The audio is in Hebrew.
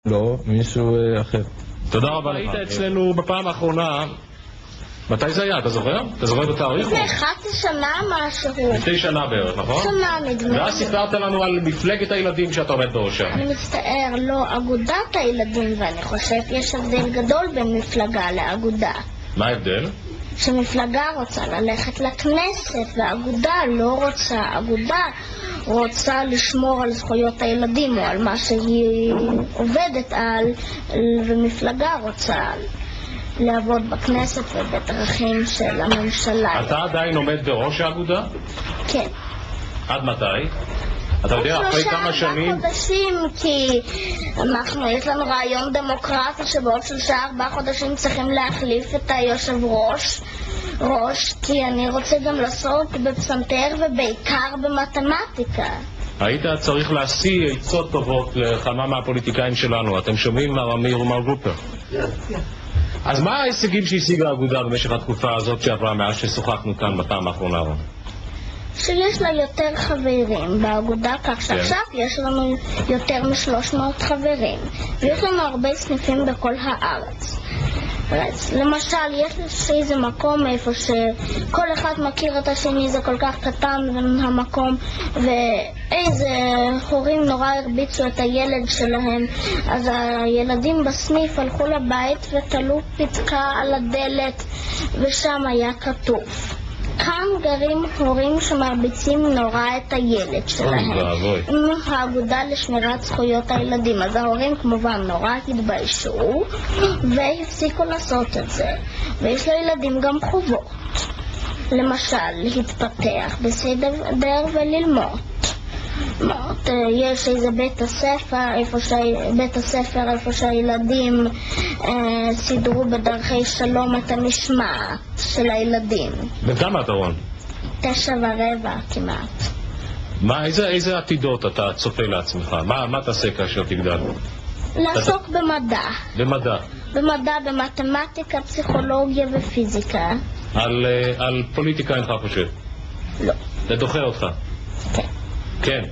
לא, מישהו אחר. תודה רבה לך. היית אצלנו בפעם האחרונה, מתי זה היה? אתה זוכר? אתה זוכר את התאריך? לפני 11 שנה משהו. לפני שנה בערך, נכון? שנה נדמה. ואז סיפרת לנו על מפלגת הילדים שאתה עומד בראשה. אני מצטער, לא אגודת הילדים, ואני חושב יש הבדל גדול בין מפלגה לאגודה. מה ההבדל? שמפלגה רוצה ללכת לכנסת ואגודה לא רוצה. אגודה רוצה לשמור על זכויות הילדים או על מה שהיא עובדת על, ומפלגה רוצה לעבוד בכנסת ובדרכים של הממשלה. אתה עדיין עומד בראש האגודה? כן. עד מתי? אתה יודע, אחרי כמה שנים? 3-4 חודשים, כי יש לנו רעיון דמוקרטי שבעוד 3-4 חודשים צריכים להחליף את היושב ראש, כי אני רוצה גם לעסוק בפסנתר ובעיקר במתמטיקה. היית צריך להשיא עצות טובות לכמה מהפוליטיקאים שלנו. אתם שומעים, מר אמיר ומר גרופר? אז מה ההישגים שהשיגה האגודה במשך התקופה הזאת שעברה מאז ששוחחנו כאן בפעם האחרונה? שיש לה יותר חברים באגודה, כך שעכשיו יש לנו יותר מ-300 חברים, ויש לנו הרבה סניפים בכל הארץ. למשל, יש איזה מקום איפה שכל אחד מכיר את השני, זה כל כך קטן המקום, ואיזה הורים נורא הרביצו את הילד שלהם, אז הילדים בסניף הלכו לבית ותלו פתקה על הדלת, ושם היה כתוב: כאן גרים הורים שמרביצים נורא את הילד שלהם. האגודה לשמירת זכויות הילדים. אז ההורים כמובן נורא התביישו והפסיקו לעשות את זה. ויש לילדים גם חובות. למשל, להתפתח בסדר וללמוד. יש איזה בית הספר איפה שהילדים סידרו בדרכי שלום את המשמעת של הילדים. וכמה אתה רון? 9:15 כמעט. איזה עתידות אתה צופה לעצמך? מה תעשה כאשר תגדל? לעסוק במדע. במדע? במדע, במתמטיקה, פסיכולוגיה ופיזיקה. על פוליטיקה אינך חושב? לא. זה דוחה אותך? כן. כן.